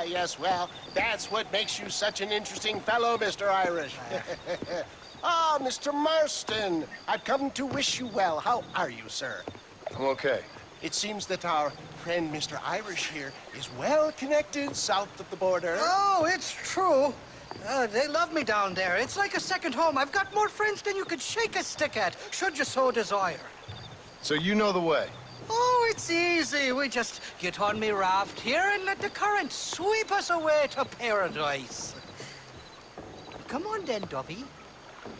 Yes, well, that's what makes you such an interesting fellow, Mr. Irish. Ah, Mr. Marston, I've come to wish you well. How are you, sir? I'm okay. It seems that our friend Mr. Irish here is well connected south of the border. Oh, it's true. They love me down there. It's like a second home. I've got more friends than you could shake a stick at, should you so desire. So you know the way? Oh, it's easy. We just get on me raft here and let the current sweep us away to paradise. Come on then, Dubby.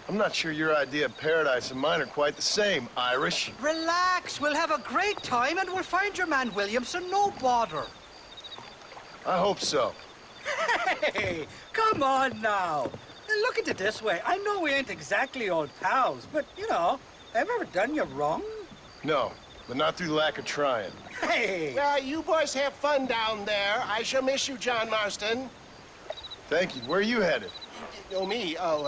I'm not sure your idea of paradise and mine are quite the same, Irish. Relax. We'll have a great time and we'll find your man Williamson, no bother. I hope so. Hey, come on now. Look at it this way. I know we ain't exactly old pals, but, you know, have I ever done you wrong? No, but not through lack of trying. Hey! Well, you boys have fun down there. I shall miss you, John Marston. Thank you. Where are you headed? Oh, me? Oh,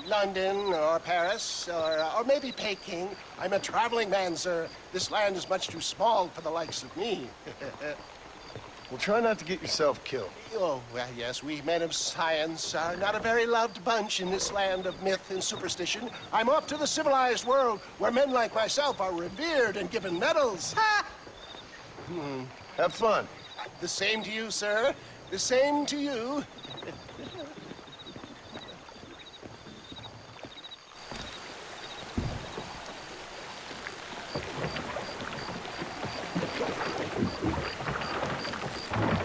London or Paris or maybe Peking. I'm a traveling man, sir. This land is much too small for the likes of me. Well, try not to get yourself killed. Oh, well, yes, we men of science are not a very loved bunch in this land of myth and superstition. I'm off to the civilized world where men like myself are revered and given medals. Ha! Have fun. The same to you, sir. The same to you.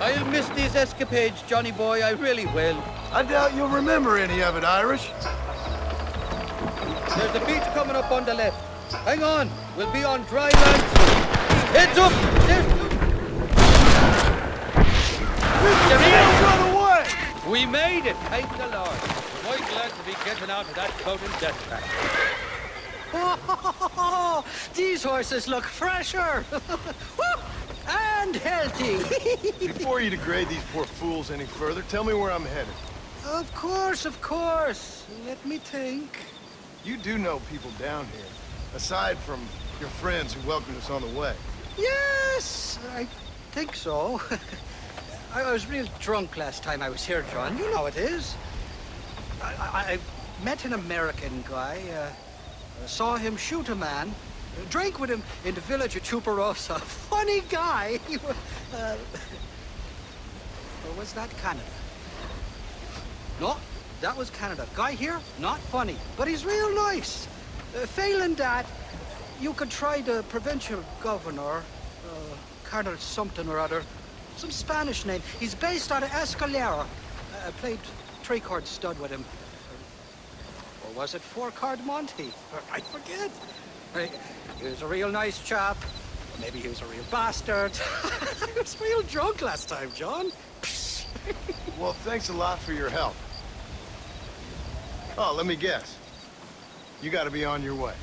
I'll miss these escapades, Johnny boy, I really will. I doubt you'll remember any of it, Irish. There's a beach coming up on the left. Hang on, we'll be on dry land soon. Heads up! Run away! We made it, thank the Lord. We're quite glad to be getting out of that floating death trap. Oh, these horses look fresher. And healthy. Before you degrade these poor fools any further, tell me where I'm headed. Of course, of course. Let me think. You do know people down here, aside from your friends who welcomed us on the way. Yes, I think so. I was real drunk last time I was here, John. You know how it is. I met an American guy, saw him shoot a man, drank with him in the village of Chuparosa. Funny guy. Or was that Canada? No, that was Canada. Guy here, not funny, but he's real nice. Failing that, you could try the provincial governor, Colonel something or other. Some Spanish name. He's based out of Escalera. I played three-card stud with him. Or was it four-card Monty? I forget. He was a real nice chap. Maybe he was a real bastard. I was real drunk last time, John. Well, thanks a lot for your help. Oh, let me guess. You gotta be on your way.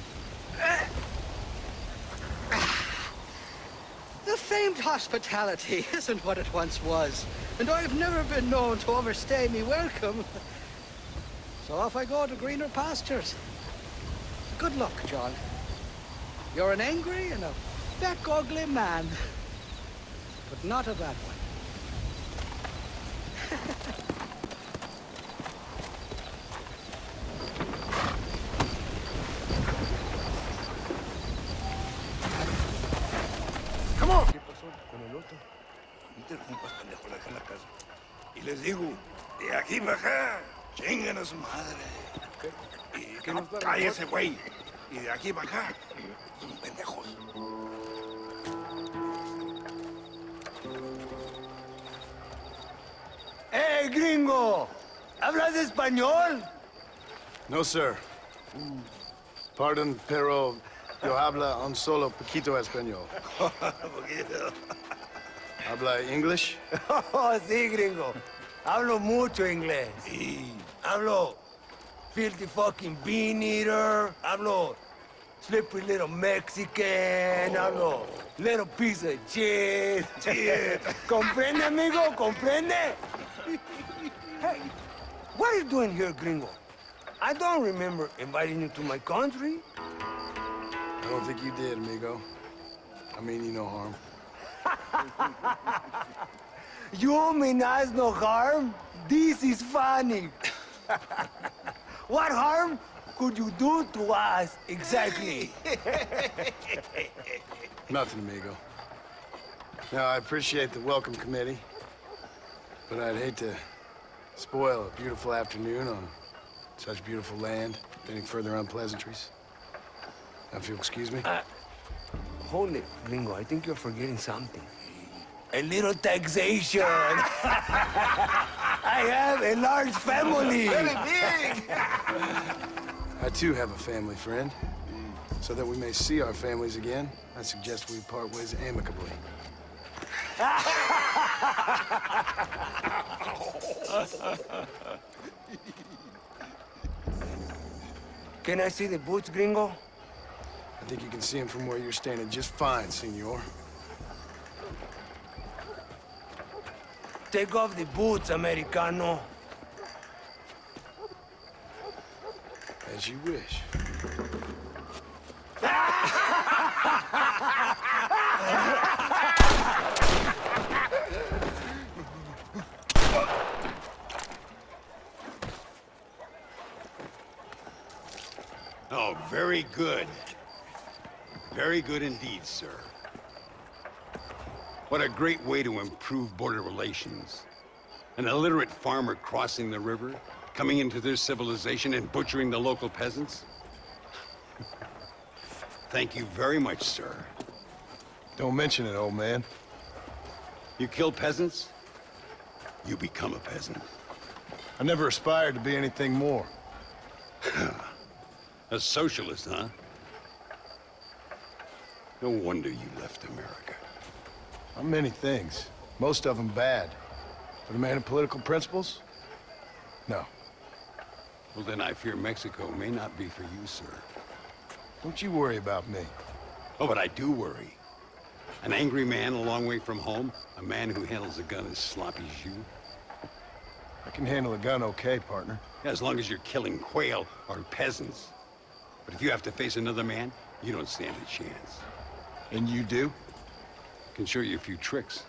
The famed hospitality isn't what it once was, and I've never been known to overstay me welcome. So off I go to greener pastures. Good luck, John. You're an angry and a fat, ugly man, but not a bad one. Come on! Interrumpas, pendejo, la dejé en la casa. Y les digo, de aquí para acá, chingan a su madre. Y que no cállese, güey. Y de aquí para acá, son pendejos. ¡Eh, gringo! ¿Hablas español? No, sir. Pardon, pero yo habla un solo poquito español. Poquito. ¿Habla English? Oh, sí, gringo. Hablo mucho inglés. Sí. Hablo filthy fucking bean eater. Hablo slippery little Mexican. Hablo little piece of shit. ¿Comprende, amigo? ¿Comprende? Hey, what are you doing here, gringo? I don't remember inviting you to my country. I don't think you did, amigo. I mean you no harm. You mean us no harm? This is funny. What harm could you do to us, exactly? Nothing, amigo. Now, I appreciate the welcome committee, but I'd hate to spoil a beautiful afternoon on such beautiful land with any further unpleasantries. Now, if you'll excuse me. Hold it, Gringo. I think you're forgetting something. A little taxation. I have a large family. Very big! I too have a family, friend. So that we may see our families again, I suggest we part ways amicably. Can I see the boots, Gringo? I think you can see him from where you're standing just fine, senor. Take off the boots, Americano. As you wish. Oh, very good. Very good indeed, sir. What a great way to improve border relations. An illiterate farmer crossing the river, coming into their civilization and butchering the local peasants? Thank you very much, sir. Don't mention it, old man. You kill peasants, you become a peasant. I never aspired to be anything more. A socialist, huh? No wonder you left America. I'm many things. Most of them bad. But a man of political principles? No. Well, then I fear Mexico may not be for you, sir. Don't you worry about me. Oh, but I do worry. An angry man a long way from home, a man who handles a gun as sloppy as you. I can handle a gun okay, partner. Yeah, as long as you're killing quail or peasants. But if you have to face another man, you don't stand a chance. And you do? I can show you a few tricks.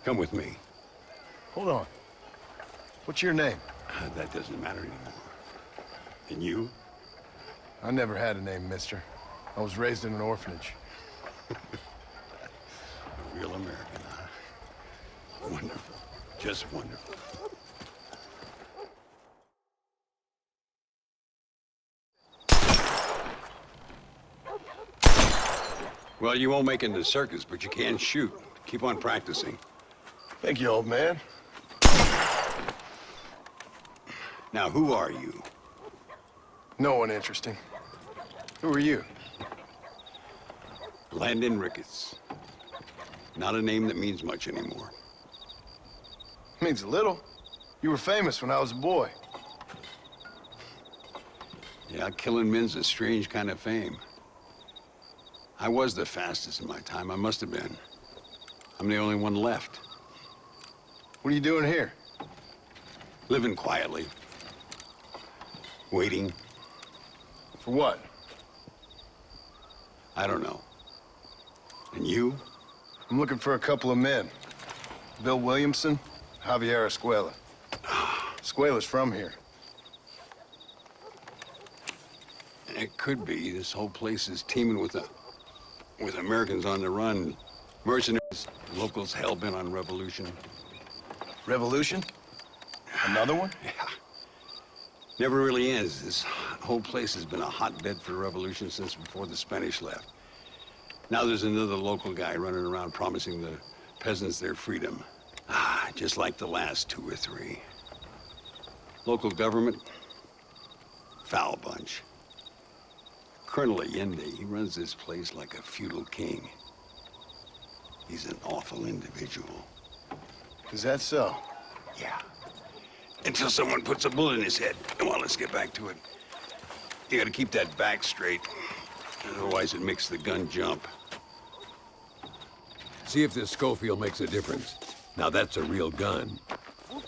Come with me. Hold on. What's your name? That doesn't matter anymore. And you? I never had a name, mister. I was raised in an orphanage. A real American, huh? Wonderful. Just wonderful. Well, you won't make it in the circus, but you can shoot. Keep on practicing. Thank you, old man. Now, who are you? No one interesting. Who are you? Landon Ricketts. Not a name that means much anymore. Means a little. You were famous when I was a boy. Yeah, killing men's a strange kind of fame. I was the fastest in my time. I must have been. I'm the only one left. What are you doing here? Living quietly. Waiting. For what? I don't know. And you? I'm looking for a couple of men. Bill Williamson, Javier Escuela. Escuela's from here. It could be. This whole place is teeming with Americans on the run. Mercenaries, locals hell-bent on revolution. Revolution? Another one? Yeah. Never really ends. This whole place has been a hotbed for revolution since before the Spanish left. Now there's another local guy running around promising the peasants their freedom. Just like the last two or three. Local government, foul bunch. Colonel Allende, he runs this place like a feudal king. He's an awful individual. Is that so? Yeah. Until someone puts a bullet in his head. Come on, let's get back to it. You gotta keep that back straight. Otherwise it makes the gun jump. See if this Schofield makes a difference. Now that's a real gun. Well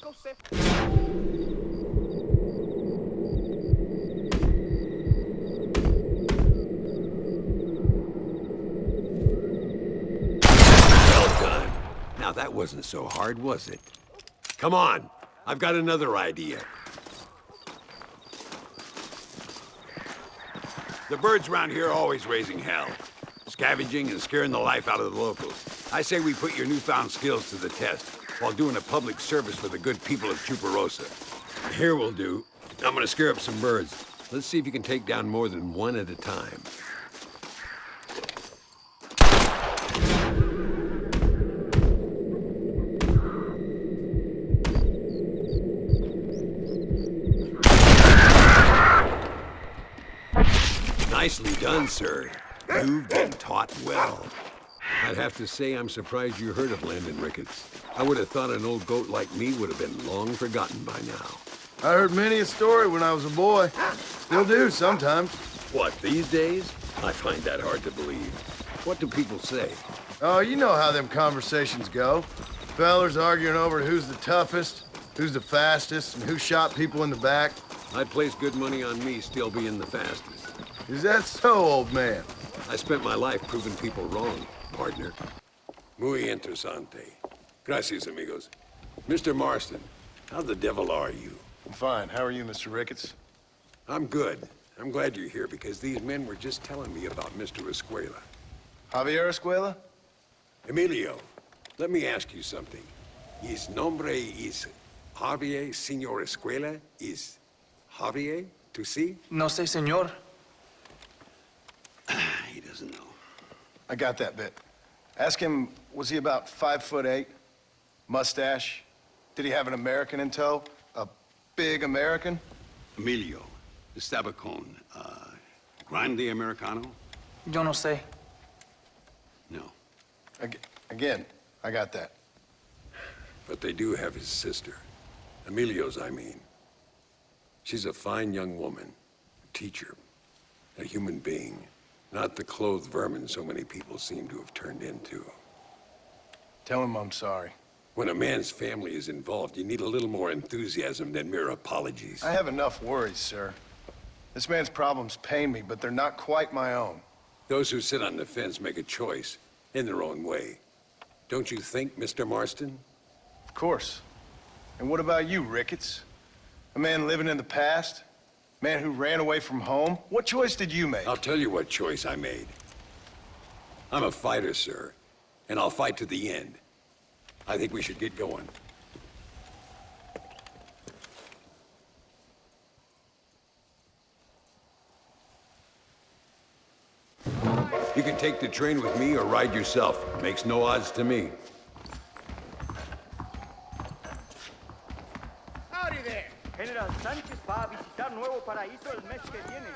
done. Now that wasn't so hard, was it? Come on, I've got another idea. The birds around here are always raising hell, scavenging and scaring the life out of the locals. I say we put your newfound skills to the test while doing a public service for the good people of Chuparosa. Here will do. I'm gonna scare up some birds. Let's see if you can take down more than one at a time. Nicely done, sir. You've been taught well. I'd have to say I'm surprised you heard of Landon Ricketts. I would have thought an old goat like me would have been long forgotten by now. I heard many a story when I was a boy. Still do sometimes. What, these days? I find that hard to believe. What do people say? Oh, you know how them conversations go. Fellers arguing over who's the toughest, who's the fastest, and who shot people in the back. I'd place good money on me still being the fastest. Is that so, old man? I spent my life proving people wrong, partner. Muy interesante. Gracias, amigos. Mr. Marston, how the devil are you? I'm fine. How are you, Mr. Ricketts? I'm good. I'm glad you're here because these men were just telling me about Mr. Escuela. Javier Escuela? Emilio, let me ask you something. His nombre is Javier Señor Escuela? Is Javier to see? No sé, señor. He doesn't know. I got that bit. Ask him, was he about 5'8"? Mustache? Did he have an American in tow? A big American? Emilio, the Stabacon, Grande Americano? Yo no sé. No. Again, I got that. But they do have his sister. Emilio's, I mean. She's a fine young woman, a teacher, a human being. Not the clothed vermin so many people seem to have turned into. Tell him I'm sorry. When a man's family is involved, you need a little more enthusiasm than mere apologies. I have enough worries, sir. This man's problems pain me, but they're not quite my own. Those who sit on the fence make a choice, in their own way. Don't you think, Mr. Marston? Of course. And what about you, Ricketts? A man living in the past? Man who ran away from home? What choice did you make? I'll tell you what choice I made. I'm a fighter, sir, and I'll fight to the end. I think we should get going. You can take the train with me or ride yourself. Makes no odds to me. Howdy there. General Sánchez va a visitar Nuevo Paraíso el mes que viene.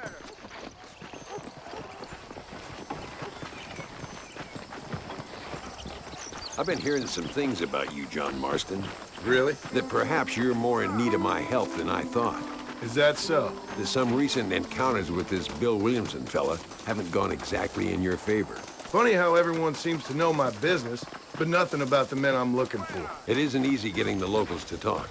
I've been hearing some things about you, John Marston. Really? That perhaps you're more in need of my help than I thought. Is that so? That some recent encounters with this Bill Williamson fella haven't gone exactly in your favor. Funny how everyone seems to know my business, but nothing about the men I'm looking for. It isn't easy getting the locals to talk.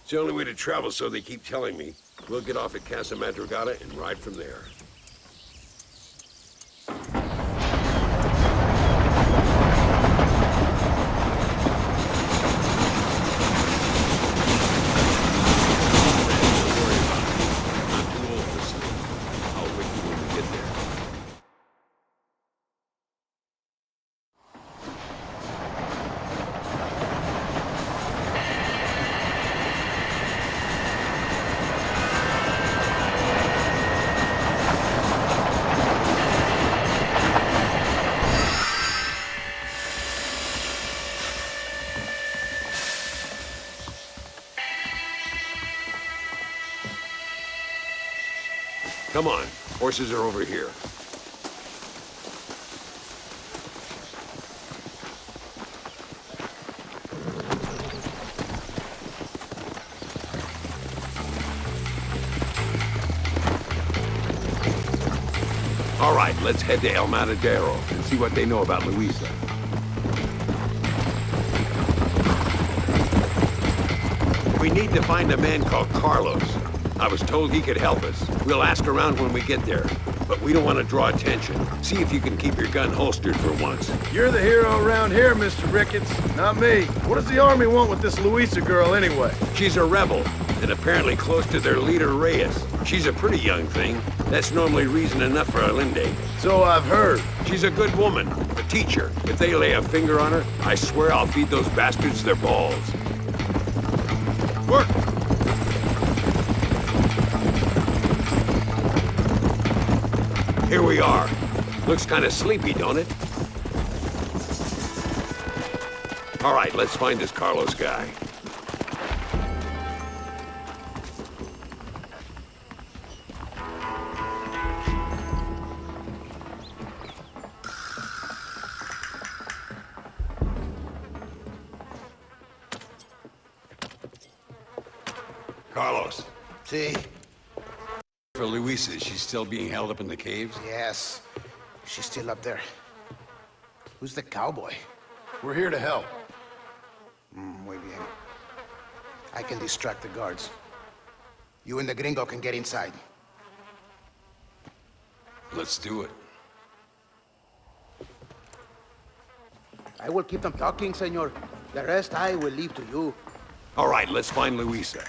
It's the only way to travel, so they keep telling me. We'll get off at Casa Madrugada and ride from there. I'm too old for sleep. I'll wake you when we get there. Come on, horses are over here. All right, let's head to El Matadero and see what they know about Luisa. We need to find a man called Carlos. I was told he could help us. We'll ask around when we get there. But we don't want to draw attention. See if you can keep your gun holstered for once. You're the hero around here, Mr. Ricketts, not me. What does the army want with this Luisa girl anyway? She's a rebel, and apparently close to their leader, Reyes. She's a pretty young thing. That's normally reason enough for Allende. So I've heard. She's a good woman, a teacher. If they lay a finger on her, I swear I'll feed those bastards their balls. Work! Here we are. Looks kind of sleepy, don't it? All right, let's find this Carlos guy. Carlos. See? For Luisa, she's still being held up in the caves? Yes. She's still up there. Who's the cowboy? We're here to help. Muy bien. I can distract the guards. You and the gringo can get inside. Let's do it. I will keep them talking, senor. The rest I will leave to you. All right, let's find Luisa.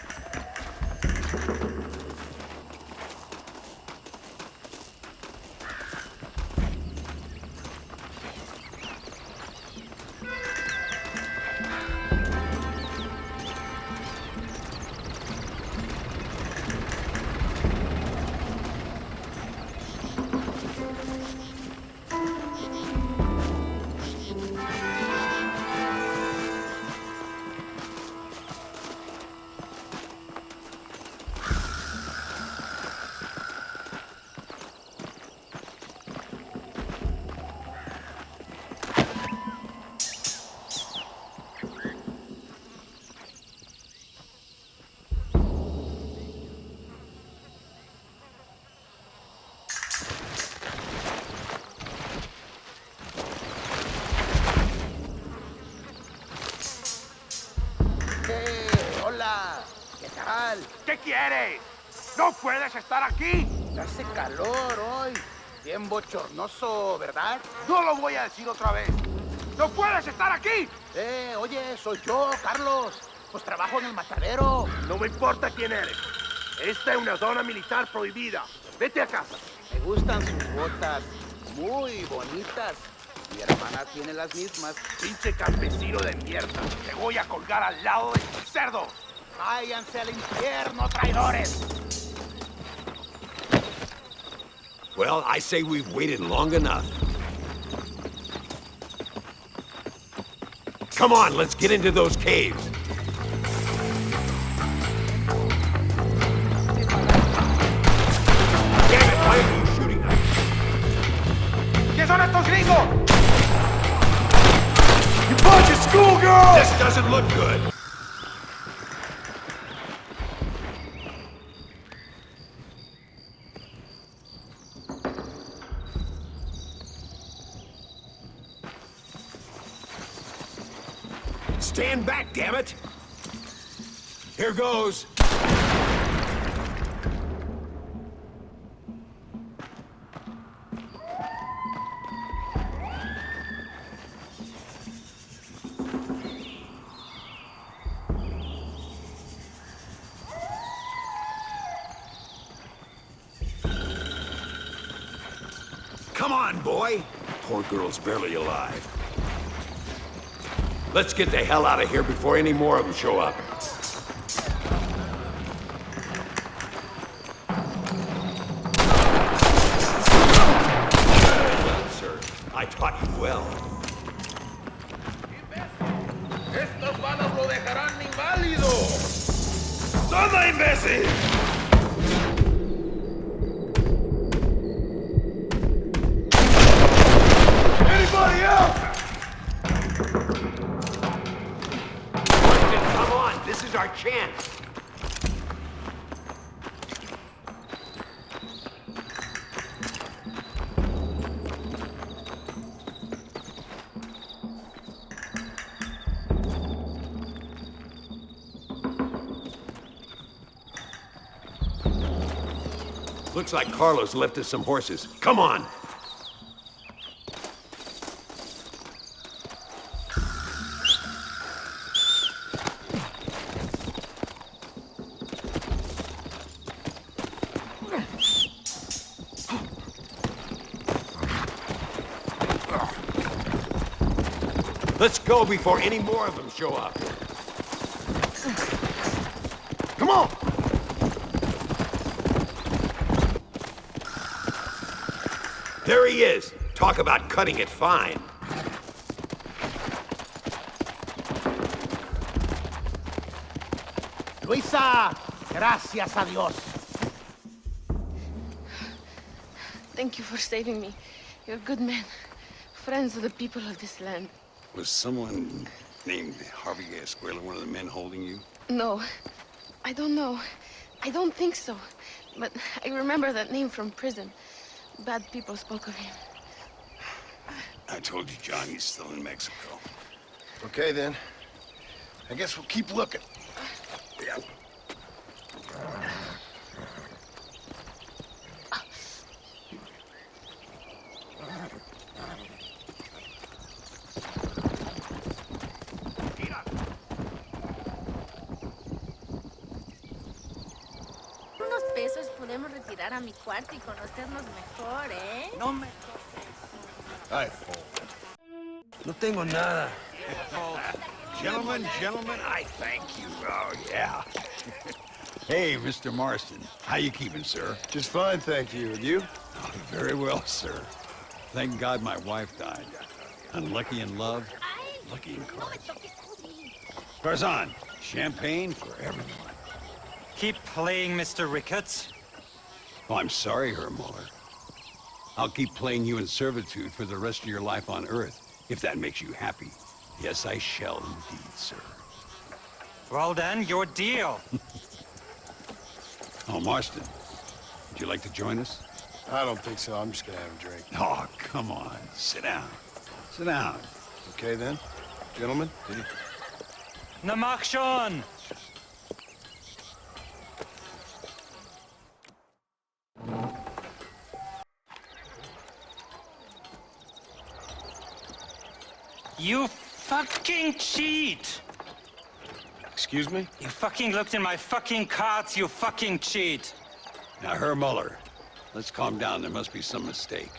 ¿Qué quieres? ¡No puedes estar aquí! Hace calor hoy. Bien bochornoso, ¿verdad? No lo voy a decir otra vez. ¡No puedes estar aquí! Oye, soy yo, Carlos. Pues trabajo en el matadero. No me importa quién eres. Esta es una zona militar prohibida. Vete a casa. Me gustan sus botas. Muy bonitas. Mi hermana tiene las mismas. Pinche campesino de mierda. Te voy a colgar al lado de tu cerdo. ¡Váyanse al infierno, traidores! Well, I say we've waited long enough. Come on, let's get into those caves. Damn it, why are you shooting us? ¿Qué son estos gringos? You bunch of schoolgirls! This doesn't look good. Stand back, damn it! Here goes. Come on, boy. Poor girl's barely alive. Let's get the hell out of here before any more of them show up. Well, sir, I taught you well. ¡Estos balas lo dejarán inválido! ¡Toma, imbécil! Anybody else? Come on, this is our chance. Looks like Carlos left us some horses. Come on! Let's go before any more of them show up. Come on! There he is. Talk about cutting it fine. Luisa, gracias a Dios. Thank you for saving me. You're a good man. Friends of the people of this land. Was someone named Harvey Escuela one of the men holding you? No, I don't know. I don't think so. But I remember that name from prison. Bad people spoke of him. I told you, John, he's still in Mexico. Okay, then. I guess we'll keep looking. Yeah. Unos pesos podemos retirar a mi cuarto y conocernos mejor, ¿eh? No me... Ay, no tengo nada. Gentlemen, I thank you. Oh, yeah. Hey, Mr. Marston. How you keeping, sir? Just fine, thank you. And you? Oh, very well, sir. Thank God my wife died. Unlucky in love, lucky in cards. Tarzan, champagne for everyone. Keep playing, Mr. Ricketts. Oh, I'm sorry, Herr Muller. I'll keep playing you in servitude for the rest of your life on Earth, if that makes you happy. Yes, I shall indeed, sir. Well then, your deal. Oh, Marston, would you like to join us? I don't think so. I'm just gonna have a drink. Oh, come on. Sit down. Sit down. Okay, then. Gentlemen? Na mach schon! You fucking cheat! Excuse me? You fucking looked in my fucking cards, you fucking cheat! Now, Herr Muller, let's calm down. There must be some mistake.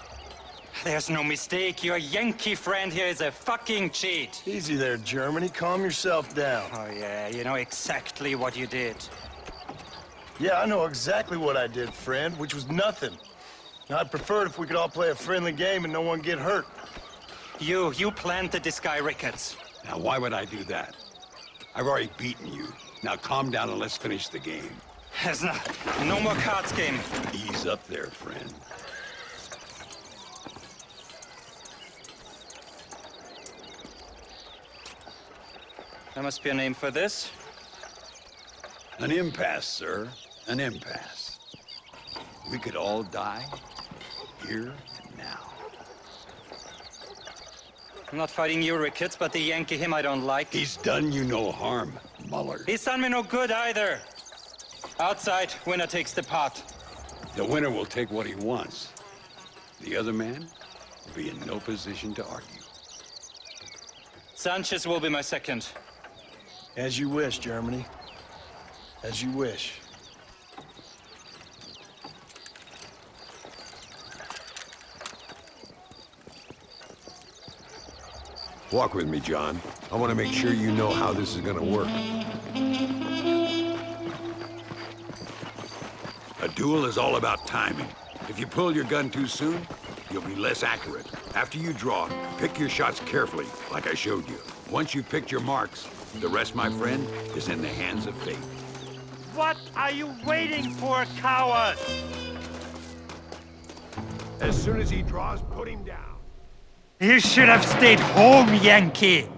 There's no mistake. Your Yankee friend here is a fucking cheat. Easy there, Germany. Calm yourself down. Oh yeah, you know exactly what you did. Yeah, I know exactly what I did, friend, which was nothing. Now, I'd prefer it if we could all play a friendly game and no one get hurt. You planted this guy, Ricketts. Now, why would I do that? I've already beaten you. Now, calm down and let's finish the game. There's no more cards game. Ease up there, friend. There must be a name for this. An impasse, sir. An impasse. We could all die, here and now. I'm not fighting you, Ricketts, but the Yankee him I don't like. He's done you no harm, Muller. He's done me no good either. Outside, winner takes the pot. The winner will take what he wants. The other man will be in no position to argue. Sanchez will be my second. As you wish, Germany. As you wish. Walk with me, John. I want to make sure you know how this is going to work. A duel is all about timing. If you pull your gun too soon, you'll be less accurate. After you draw, pick your shots carefully, like I showed you. Once you've picked your marks, the rest, my friend, is in the hands of fate. What are you waiting for, coward? As soon as he draws, put him down. You should have stayed home, Yankee.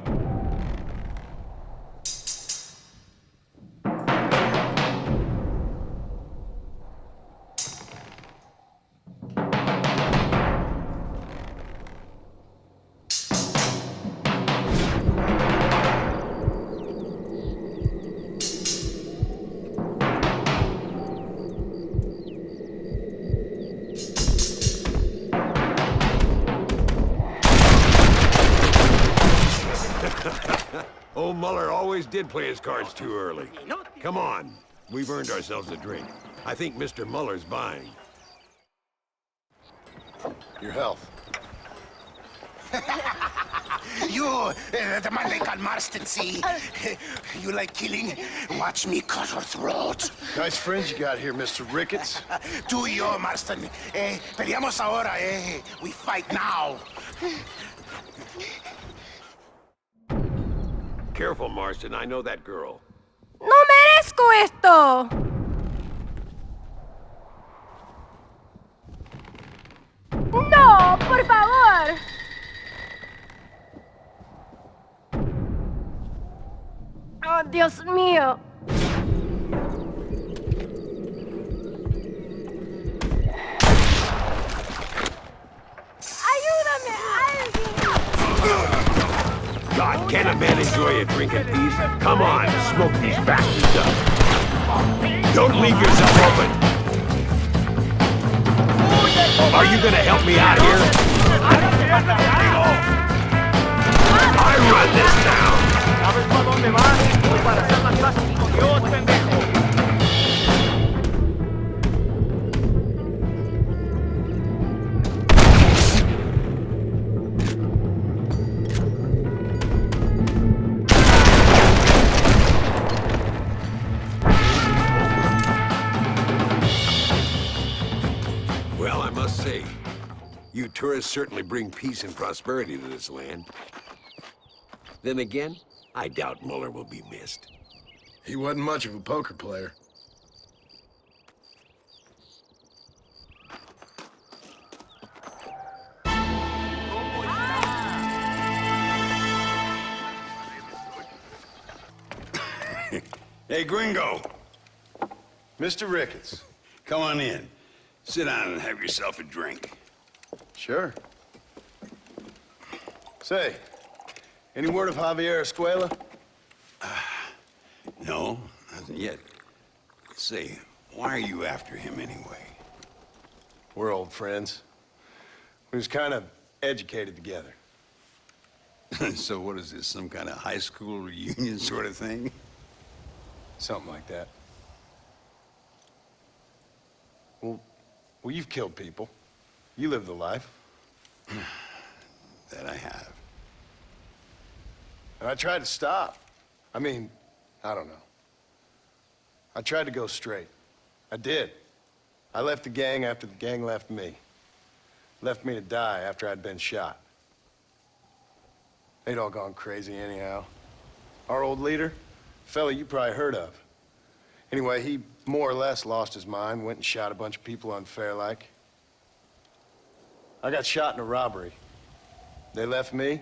always did play his cards too early. Come on. We've earned ourselves a drink. I think Mr. Muller's buying. Your health. You, the man they call Marston, see? You like killing? Watch me cut her throat. Nice friends you got here, Mr. Ricketts. Tú y yo, Marston. Peleamos ahora, We fight now. Careful, Marston. I know that girl. ¡No merezco esto! ¡No, por favor! ¡Oh, Dios mío! ¡Ayúdame, alguien! God, can a man enjoy a drink at these? Come on, smoke these bastards up. Don't leave yourself open. Are you gonna help me out here? I run this town. ¿Sabes para dónde vas? Voy para hacer las clases con Dios, pendejo. Well, I must say, you tourists certainly bring peace and prosperity to this land. Then again, I doubt Muller will be missed. He wasn't much of a poker player. Hey, Gringo. Mr. Ricketts. Come on in. Sit down and have yourself a drink. Sure. Say, any word of Javier Escuela? No, nothing yet. Say, why are you after him anyway? We're old friends. We was kind of educated together. So what is this, some kind of high school reunion sort of thing? Something like that. Well, you've killed people. You lived the life. That I have. And I tried to stop. I mean, I don't know. I tried to go straight. I did. I left the gang after the gang left me. Left me to die after I'd been shot. They'd all gone crazy anyhow. Our old leader, fella you probably heard of. Anyway, he more or less lost his mind, went and shot a bunch of people unfair-like. I got shot in a robbery. They left me,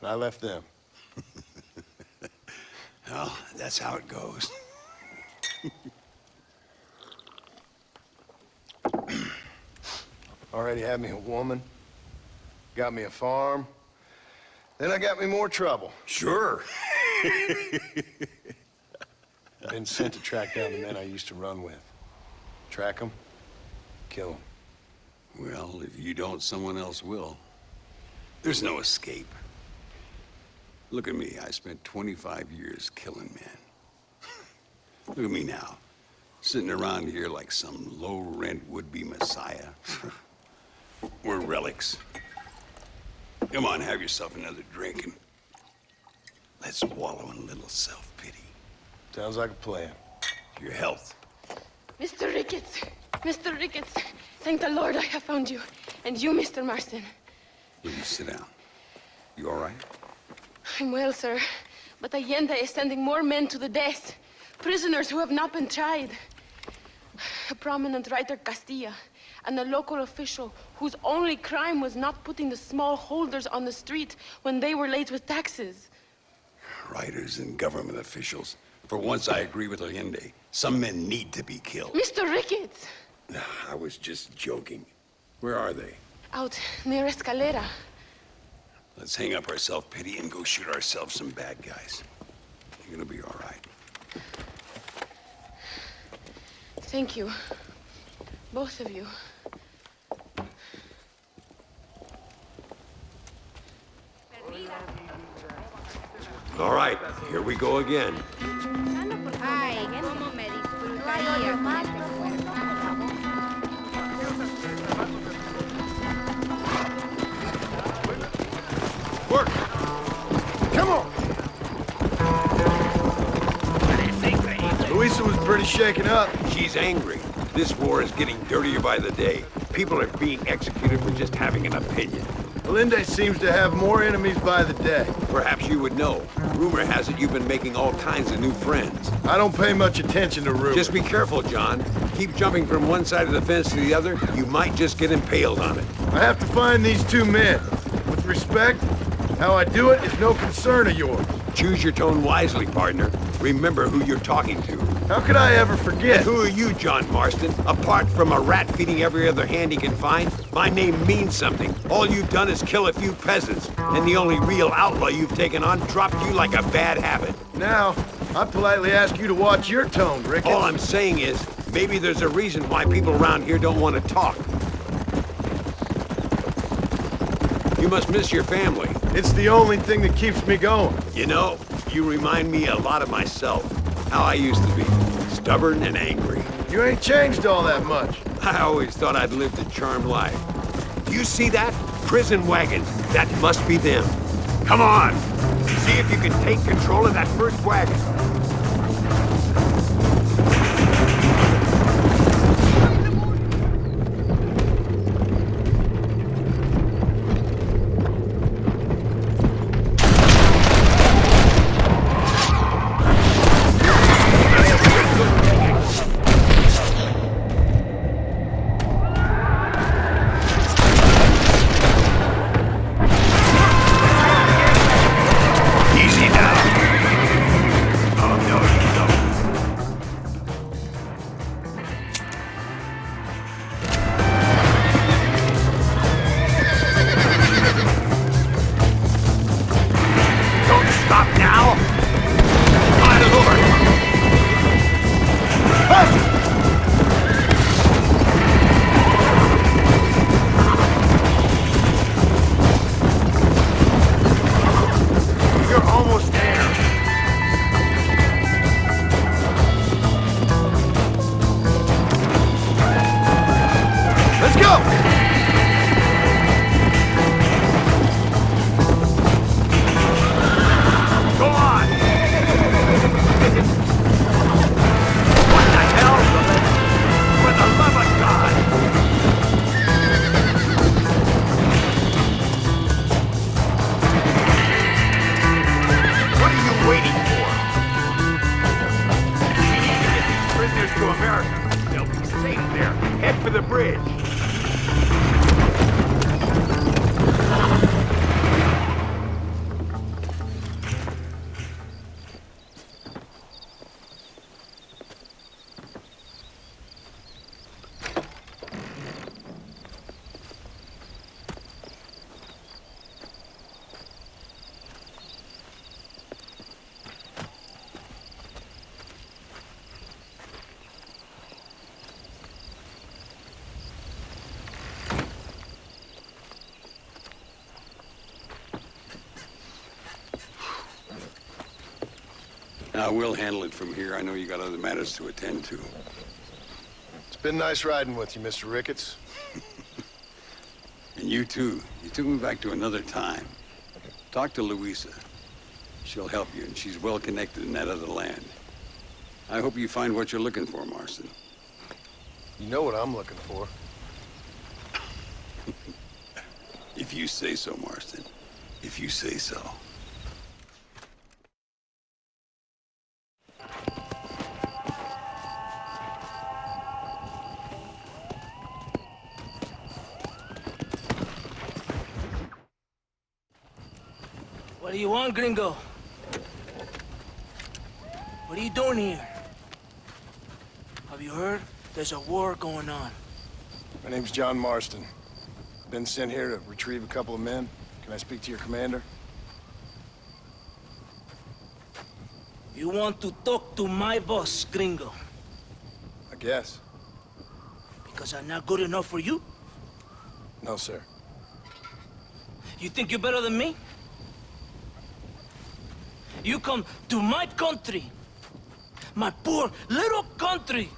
and I left them. Well, that's how it goes. Already had me a woman, got me a farm, then I got me more trouble. Sure. Been sent to track down the men I used to run with. Track them, kill them. Well, if you don't, someone else will. There's no escape. Look at me. I spent 25 years killing men. Look at me now, sitting around here like some low-rent would-be messiah. We're relics. Come on, have yourself another drink and let's wallow in a little self-pity. Sounds like a plan. Your health. Mr. Ricketts! Mr. Ricketts! Thank the Lord I have found you. And you, Mr. Marston. Will you sit down? You all right? I'm well, sir. But Allende is sending more men to the death. Prisoners who have not been tried. A prominent writer, Castilla, and a local official whose only crime was not putting the small holders on the street when they were late with taxes. Writers and government officials. For once, I agree with Allende. Some men need to be killed. Mr. Ricketts! I was just joking. Where are they? Out near Escalera. Let's hang up our self-pity and go shoot ourselves some bad guys. You're gonna be all right. Thank you. Both of you. All right, here we go again. Ay, cómo me disfrutaría con este cuerpo. Work! Come on! Luisa was pretty shaken up. She's angry. This war is getting dirtier by the day. People are being executed for just having an opinion. Melinde seems to have more enemies by the day. Perhaps you would know. Rumor has it you've been making all kinds of new friends. I don't pay much attention to rumors. Just be careful, John. Keep jumping from one side of the fence to the other. You might just get impaled on it. I have to find these two men. With respect, how I do it is no concern of yours. Choose your tone wisely, partner. Remember who you're talking to. How could I ever forget? And who are you, John Marston? Apart from a rat feeding every other hand he can find, my name means something. All you've done is kill a few peasants, and the only real outlaw you've taken on dropped you like a bad habit. Now, I politely ask you to watch your tone, Ricketts. All I'm saying is, maybe there's a reason why people around here don't want to talk. You must miss your family. It's the only thing that keeps me going. You know, you remind me a lot of myself. How I used to be. Stubborn and angry. You ain't changed all that much. I always thought I'd lived a charmed life. Do you see that? Prison wagons. That must be them. Come on! See if you can take control of that first wagon. We'll handle it from here. I know you got other matters to attend to. It's been nice riding with you, Mr. Ricketts. And you too. You took me back to another time. Talk to Louisa. She'll help you, and she's well connected in that other land. I hope you find what you're looking for, Marston. You know what I'm looking for. If you say so, Marston. If you say so. What do you want, gringo? What are you doing here? Have you heard? There's a war going on. My name's John Marston. Been sent here to retrieve a couple of men. Can I speak to your commander? You want to talk to my boss, gringo? I guess. Because I'm not good enough for you? No, sir. You think you're better than me? You come to my country, my poor little country,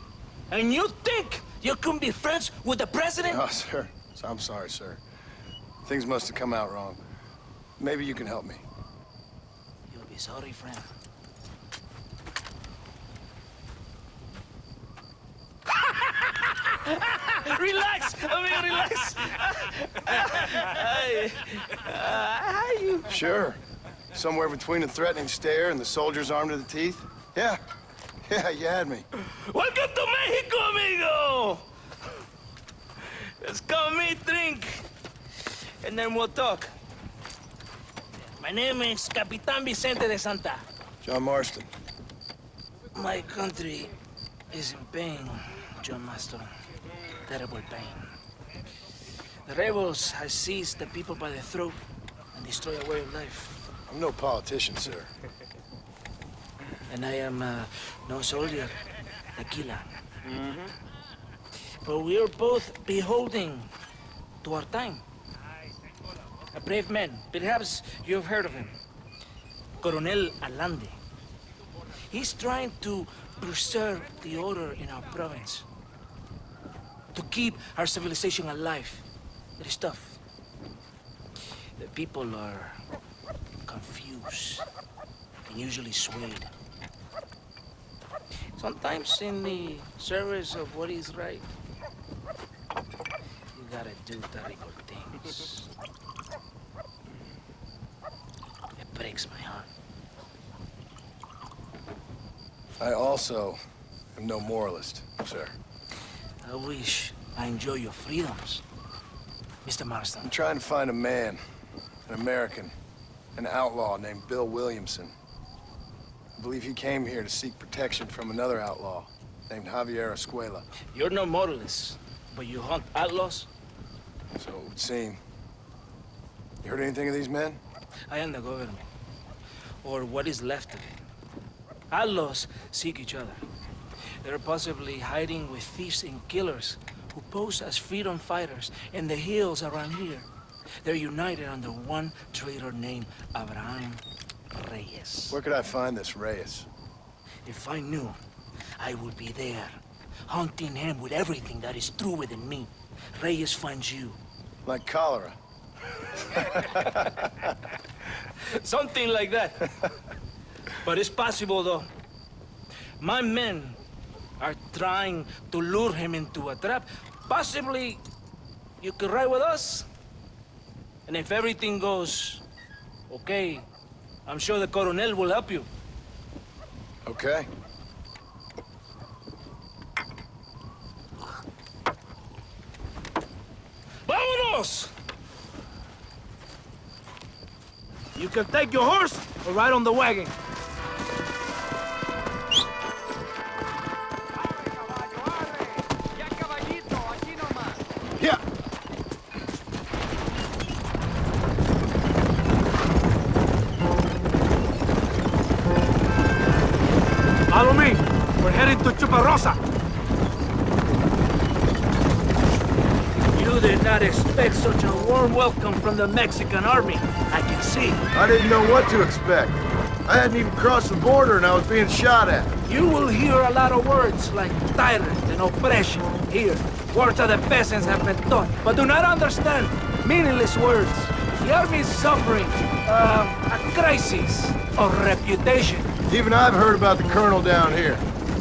and you think you can be friends with the president? Oh, sir. I'm sorry, sir. Things must have come out wrong. Maybe you can help me. You'll be sorry, friend. Relax, amigo, relax. How you? Sure. Somewhere between a threatening stare and the soldiers armed to the teeth? Yeah. Yeah, you had me. Welcome to Mexico, amigo! Let's come meet, drink, and then we'll talk. My name is Capitan Vicente de Santa. John Marston. My country is in pain, John Marston. Terrible pain. The rebels have seized the people by the throat and destroy a way of life. I'm no politician, sir. And I am no soldier, tequila. But we are both beholding to our time. A brave man, perhaps you've heard of him. Coronel Allende. He's trying to preserve the order in our province. To keep our civilization alive. It is tough. The people are confused and usually swayed. Sometimes in the service of what is right, you gotta do terrible things. It breaks my heart. I also am no moralist, sir. I wish I enjoy your freedoms, Mr. Marston. I'm trying to find a man, an American, an outlaw named Bill Williamson. I believe he came here to seek protection from another outlaw named Javier Escuela. You're no moralist, but you hunt outlaws? So it would seem. You heard anything of these men? I am the government, or what is left of it. Outlaws seek each other. They're possibly hiding with thieves and killers who pose as freedom fighters in the hills around here. They're united under one traitor named Abraham Reyes. Where could I find this Reyes? If I knew, I would be there, hunting him with everything that is true within me. Reyes finds you. Like cholera. Something like that. But it's possible, though. My men are trying to lure him into a trap. Possibly, you could ride with us. And if everything goes okay, I'm sure the Coronel will help you. Okay. Vámonos! You can take your horse or ride on the wagon. Yeah. Follow me. We're heading to Chuparosa. You did not expect such a warm welcome from the Mexican army, I can see. I didn't know what to expect. I hadn't even crossed the border and I was being shot at. You will hear a lot of words like tyrant and oppression here. Words that the peasants have been taught, but do not understand. Meaningless words. The army is suffering a crisis of reputation. Even I've heard about the colonel down here.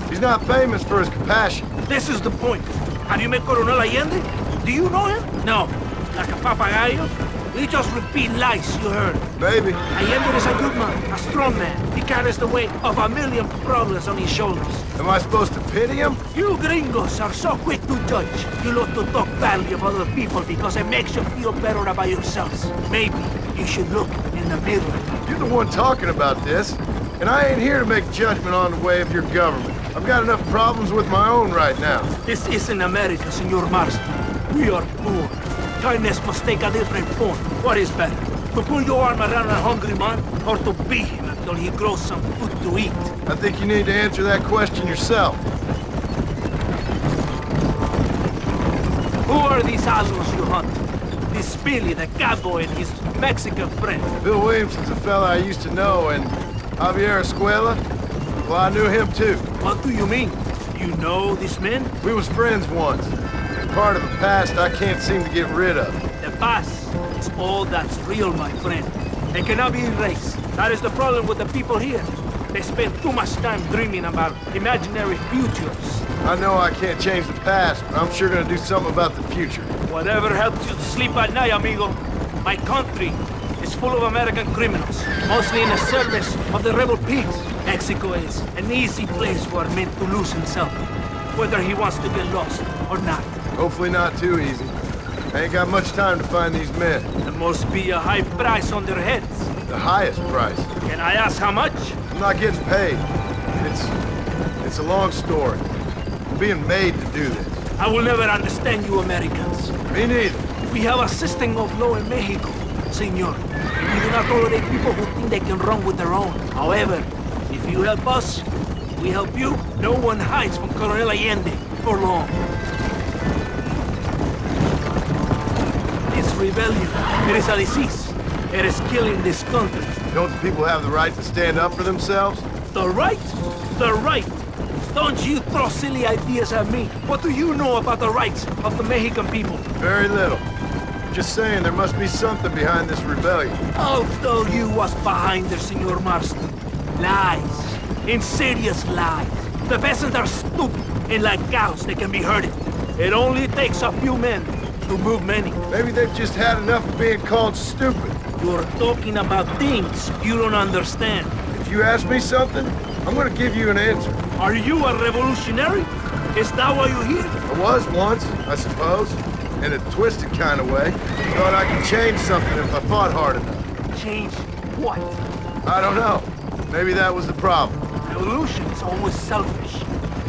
He's not famous for his compassion. This is the point. Have you met Coronel Allende? Do you know him? No. Like a papagayo? We just repeat lies you heard. Maybe. Allende is a good man, a strong man. He carries the weight of a million problems on his shoulders. Am I supposed to pity him? You gringos are so quick to judge. You love to talk badly about other people because it makes you feel better about yourselves. Maybe you should look in the mirror. You're the one talking about this, and I ain't here to make judgment on the way of your government. I've got enough problems with my own right now. This isn't America, Senor Marston. We are poor. Kindness must take a different form. What is better? To put your arm around a hungry man, or to beat him until he grows some food to eat? I think you need to answer that question yourself. Who are these outlaws you hunt? This Billy, the cowboy, and his Mexican friend. Bill Williamson's a fella I used to know, and Javier Escuela? Well, I knew him too. What do you mean? You know this man? We was friends once. Part of the past I can't seem to get rid of. The past is all that's real, my friend. It cannot be erased. That is the problem with the people here. They spend too much time dreaming about imaginary futures. I know I can't change the past, but I'm sure gonna do something about the future. Whatever helps you to sleep at night, amigo. My country is full of American criminals, mostly in the service of the rebel pigs. Mexico is an easy place for a man to lose himself, whether he wants to get lost or not. Hopefully not too easy. I ain't got much time to find these men. There must be a high price on their heads. The highest price. Can I ask how much? I'm not getting paid. It's a long story. I'm being made to do this. I will never understand you Americans. Me neither. We have a system of law in Mexico, senor. We do not tolerate people who think they can run with their own. However, if you help us, we help you. No one hides from Colonel Allende for long. This rebellion, it is a disease. It is killing this country. Don't the people have the right to stand up for themselves? The right? The right. Don't you throw silly ideas at me. What do you know about the rights of the Mexican people? Very little. Just saying there must be something behind this rebellion. I'll tell you what's behind there, Senor Marston. Lies. Insidious lies. The peasants are stupid, and like cows, they can be herded. It only takes a few men to move many. Maybe they've just had enough of being called stupid. You're talking about things you don't understand. If you ask me something, I'm gonna give you an answer. Are you a revolutionary? Is that why you're here? I was once, I suppose. In a twisted kind of way. Thought I could change something if I fought hard enough. Change what? I don't know. Maybe that was the problem. Revolution is always selfish.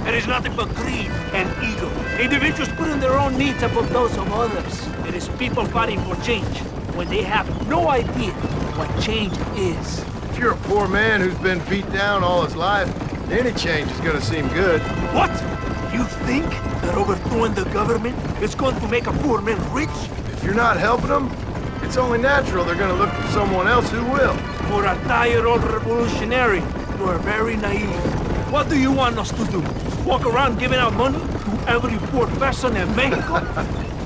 It is nothing but greed and ego. Individuals putting their own needs above those of others. It is people fighting for change when they have no idea what change is. If you're a poor man who's been beat down all his life, any change is gonna seem good. What? You think that overthrowing the government is going to make a poor man rich? If you're not helping them, it's only natural they're gonna look for someone else who will. For a tired old revolutionary, you are very naive. What do you want us to do? Walk around giving out money to every poor person in Mexico?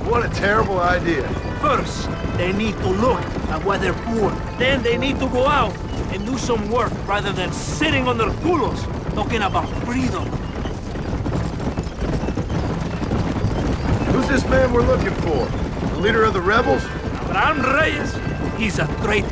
What a terrible idea. First, they need to look at why they're poor. Then they need to go out and do some work rather than sitting on their culos talking about freedom. Who's this man we're looking for? The leader of the rebels? Abraham Reyes? He's a traitor,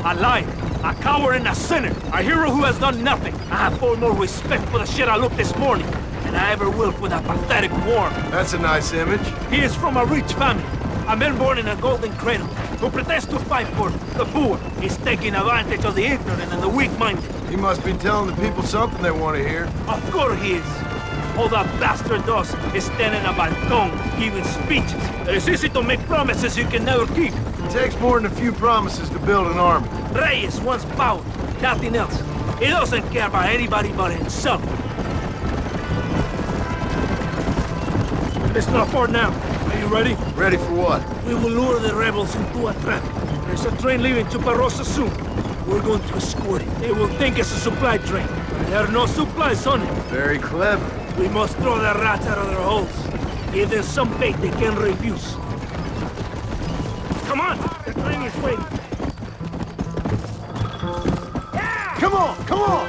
a liar, a coward and a sinner. A hero who has done nothing. I have far more respect for the shit I looked this morning than I ever will for that pathetic worm. That's a nice image. He is from a rich family. A man born in a golden cradle who pretends to fight for the poor. He's taking advantage of the ignorant and the weak-minded. He must be telling the people something they want to hear. Of course he is. All that bastard does is stand in a balcón, giving speeches. It is easy to make promises you can never keep. It takes more than a few promises to build an army. Reyes wants power, nothing else. He doesn't care about anybody but himself. It's not far now. Are you ready? Ready for what? We will lure the rebels into a trap. There's a train leaving Chuparosa soon. We're going to escort it. They will think it's a supply train. There are no supplies on it. Very clever. We must throw the rats out of their holes. Give them some bait they can refuse. Come on! The train is waiting. Yeah! Come on! Come on!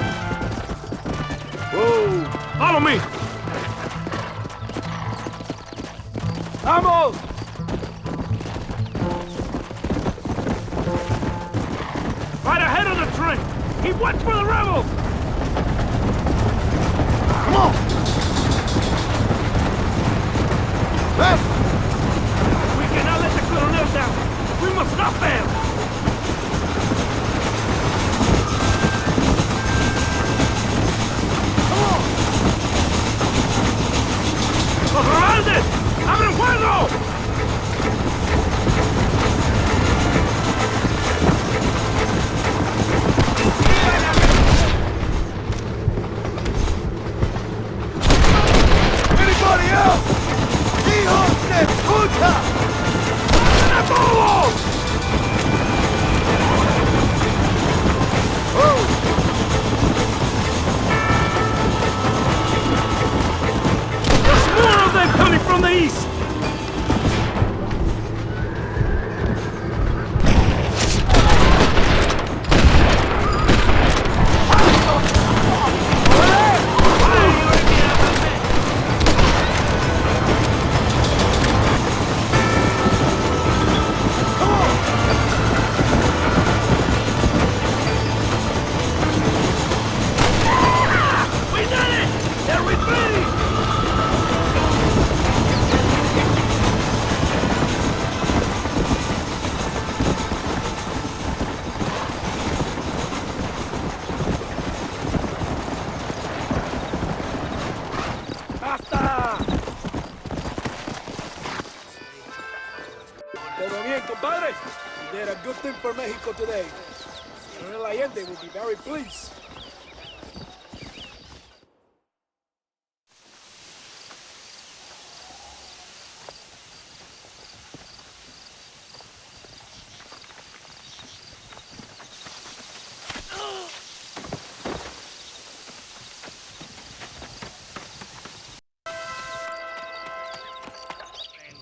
Whoa! Follow me! Vamos! Right ahead of the train! Keep watch for the rebels! Come on! Left! We cannot let the Colonel down! We must stop them! Come on! ¡Los rebeldes! ¡Abren fuego! Anybody else? ¡Hijos de puta! ¡A todos! did a good thing for Mexico today. Colonel Allende will be very pleased.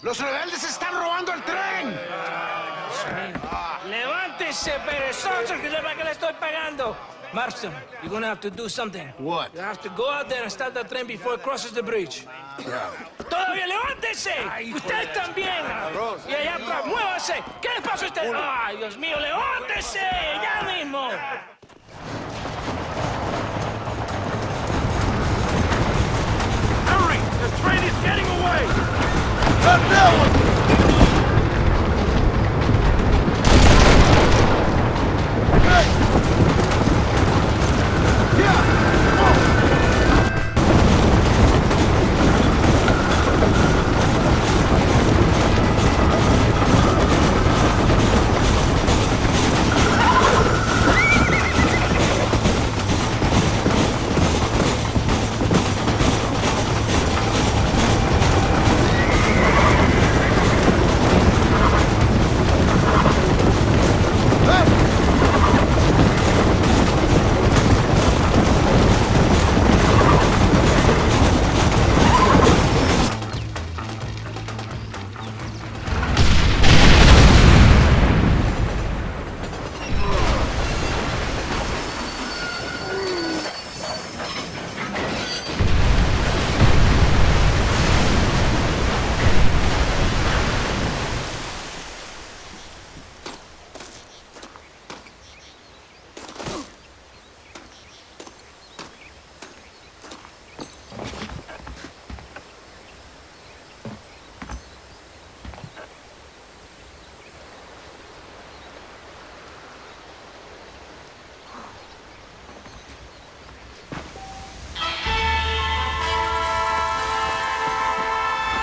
¡Los rebeldes están robando el tren! ¡Levántese, perezosos, que sepa que le estoy pagando! Marston, you're gonna have to do something. What? You have to go out there and start the train before it crosses the bridge. Yeah. ¡Todavía levántese! ¡Usted también! Y allá atrás, muévase. ¿Qué le pasa a usted? ¡Ay, Dios mío, levántese! ¡Ya mismo! Hurry! The train is getting away! Cut that one!